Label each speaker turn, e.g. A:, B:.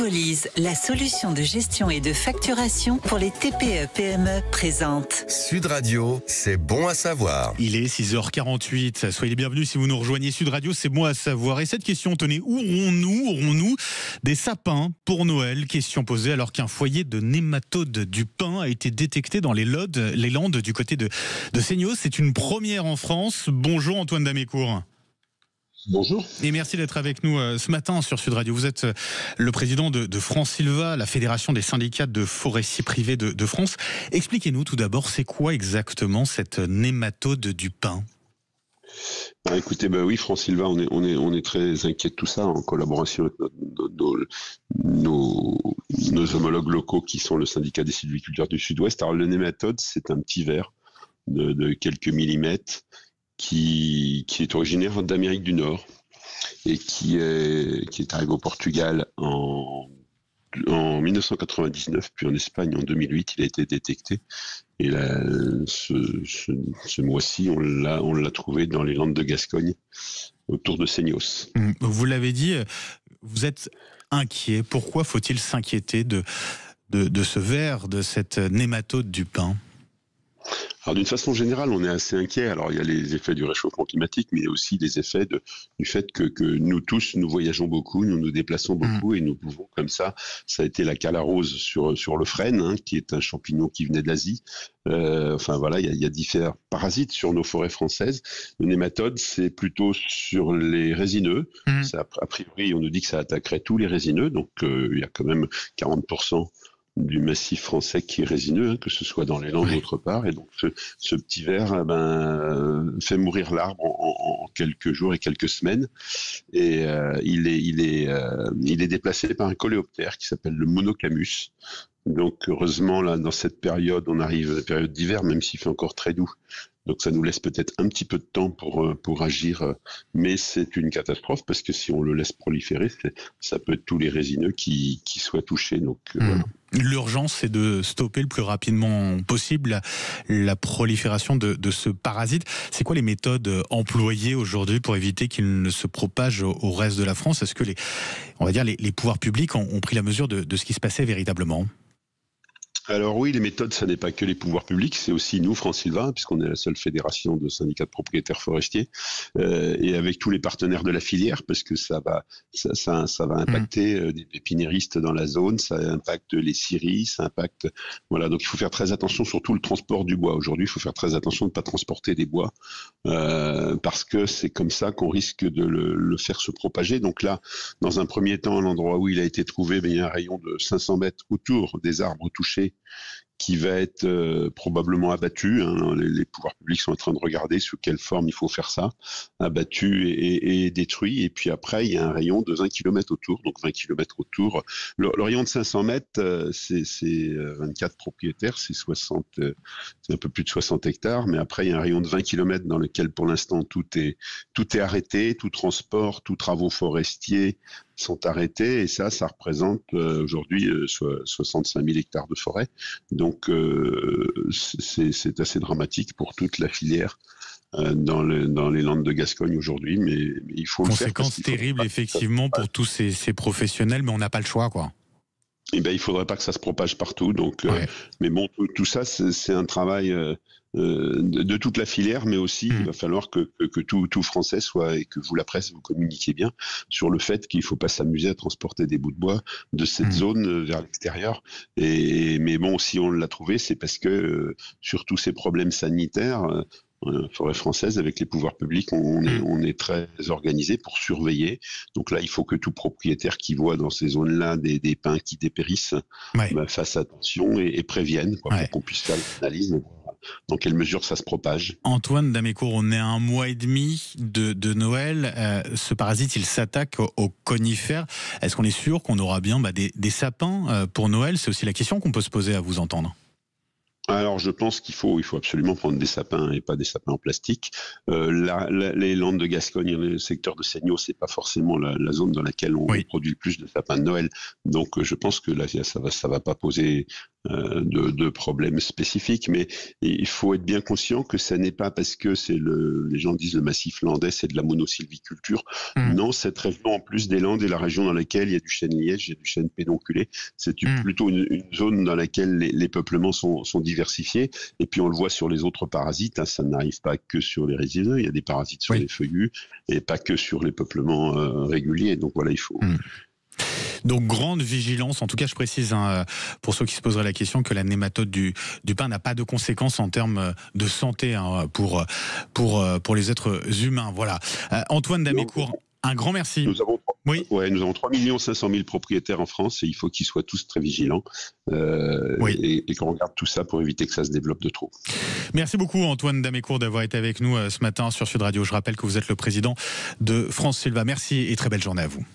A: Infolise, la solution de gestion et de facturation pour les TPE-PME présente.
B: Sud Radio, c'est bon à savoir.
C: Il est 6h48, soyez les bienvenus si vous nous rejoignez. Sud Radio, c'est bon à savoir. Et cette question, tenez, où aurons-nous des sapins pour Noël? Question posée alors qu'un foyer de nématodes du pin a été détecté dans les Landes du côté de Seignos. C'est une première en France. Bonjour Antoine Damécourt.
D: Bonjour.
C: Et merci d'être avec nous ce matin sur Sud Radio. Vous êtes le président de FranSilva, la fédération des syndicats de forestiers privés de France. Expliquez-nous tout d'abord, c'est quoi exactement cette nématode du pin?
D: Écoutez, oui, FranSilva, on est très inquiet de tout ça, en collaboration avec nos homologues locaux qui sont le syndicat des sylviculteurs du Sud-Ouest. Alors le nématode, c'est un petit ver de quelques millimètres qui est originaire d'Amérique du Nord et qui est arrivé au Portugal en 1999, puis en Espagne en 2008, il a été détecté. Et là, ce mois-ci, on l'a trouvé dans les Landes de Gascogne, autour de Seignos.
C: Vous l'avez dit, vous êtes inquiet. Pourquoi faut-il s'inquiéter de ce ver, de cette nématode du pin ?
D: Alors d'une façon générale, on est assez inquiet. Alors il y a les effets du réchauffement climatique, mais il y a aussi les effets du fait que nous tous, nous voyageons beaucoup, nous nous déplaçons beaucoup et nous pouvons comme ça. Ça a été la calarose sur le frêne, qui est un champignon qui venait d'Asie. Il y a différents parasites sur nos forêts françaises. Le nématode, c'est plutôt sur les résineux. Ça, a priori, on nous dit que ça attaquerait tous les résineux, donc il y a quand même 40% du massif français qui est résineux, que ce soit dans les Landes ou autre part, et donc ce petit ver fait mourir l'arbre en quelques jours et quelques semaines, et il est déplacé par un coléoptère qui s'appelle le Monocamus. Donc heureusement là dans cette période, on arrive à la période d'hiver, même s'il fait encore très doux. Donc ça nous laisse peut-être un petit peu de temps pour agir, mais c'est une catastrophe parce que si on le laisse proliférer, ça peut être tous les résineux qui soient touchés. Donc voilà.
C: L'urgence, c'est de stopper le plus rapidement possible la prolifération de ce parasite. C'est quoi les méthodes employées aujourd'hui pour éviter qu'il ne se propage au reste de la France? Est-ce que les pouvoirs publics ont pris la mesure de ce qui se passait véritablement?
D: Alors oui, les méthodes, ça n'est pas que les pouvoirs publics, c'est aussi nous, FranSilva, puisqu'on est la seule fédération de syndicats de propriétaires forestiers, et avec tous les partenaires de la filière, parce que ça va impacter des pépiniéristes dans la zone, ça impacte les scieries, ça impacte... Voilà, donc il faut faire très attention, surtout le transport du bois. Aujourd'hui, il faut faire très attention de ne pas transporter des bois, parce que c'est comme ça qu'on risque de le faire se propager. Donc là, dans un premier temps, à l'endroit où il a été trouvé, il y a un rayon de 500 mètres autour des arbres touchés, qui va être probablement abattu. Les pouvoirs publics sont en train de regarder sous quelle forme il faut faire ça, abattu et détruit. Et puis après, il y a un rayon de 20 km autour, donc 20 km autour. Le rayon de 500 mètres, c'est 24 propriétaires, c'est un peu plus de 60 hectares. Mais après, il y a un rayon de 20 km dans lequel, pour l'instant, tout est arrêté, tout transport, tous travaux forestiers sont arrêtés, et ça représente aujourd'hui 65 000 hectares de forêt. Donc c'est assez dramatique pour toute la filière dans les Landes de Gascogne aujourd'hui, mais il faut le faire.
C: Conséquences terribles effectivement pour tous ces professionnels, mais on n'a pas le choix, quoi.
D: Il faudrait pas que ça se propage partout. Donc, mais bon, tout ça, c'est un travail de toute la filière, mais aussi il va falloir que tout Français soit, et que vous, la presse, vous communiquiez bien sur le fait qu'il faut pas s'amuser à transporter des bouts de bois de cette zone vers l'extérieur. Mais bon, si on l'a trouvé, c'est parce que sur tous ces problèmes sanitaires, forêt française, avec les pouvoirs publics, on est très organisé pour surveiller. Donc là, il faut que tout propriétaire qui voit dans ces zones-là des pins qui dépérissent fasse attention et prévienne, pour qu'on puisse faire l'analyse. Dans quelle mesure ça se propage.
C: Antoine Damécourt, on est à un mois et demi de Noël. Ce parasite, il s'attaque aux conifères. Est-ce qu'on est sûr qu'on aura bien des sapins pour Noël? C'est aussi la question qu'on peut se poser à vous entendre.
D: Alors Alors je pense qu'il faut absolument prendre des sapins et pas des sapins en plastique. Les Landes de Gascogne, le secteur de Seigneau, c'est pas forcément la zone dans laquelle on produit le plus de sapins de Noël. Donc je pense que là ça va pas poser de problèmes spécifiques, mais il faut être bien conscient que ça n'est pas parce que les gens disent le massif landais, c'est de la monosylviculture. Non, cette région en plus des Landes est la région dans laquelle il y a du chêne liège, il y a du chêne pédonculé. C'est plutôt une zone dans laquelle les peuplements sont diversifiés. Et puis on le voit sur les autres parasites, ça n'arrive pas que sur les résineux, il y a des parasites sur les feuillus et pas que sur les peuplements réguliers. Donc voilà, il faut...
C: Donc grande vigilance, en tout cas je précise pour ceux qui se poseraient la question que la nématode du pin n'a pas de conséquences en termes de santé pour les êtres humains. Voilà. Antoine Damécourt, un grand merci.
D: Nous avons 3 500 000 propriétaires en France et il faut qu'ils soient tous très vigilants et qu'on regarde tout ça pour éviter que ça se développe de trop.
C: Merci beaucoup Antoine Damécourt d'avoir été avec nous ce matin sur Sud Radio. Je rappelle que vous êtes le président de France Sylva. Merci et très belle journée à vous.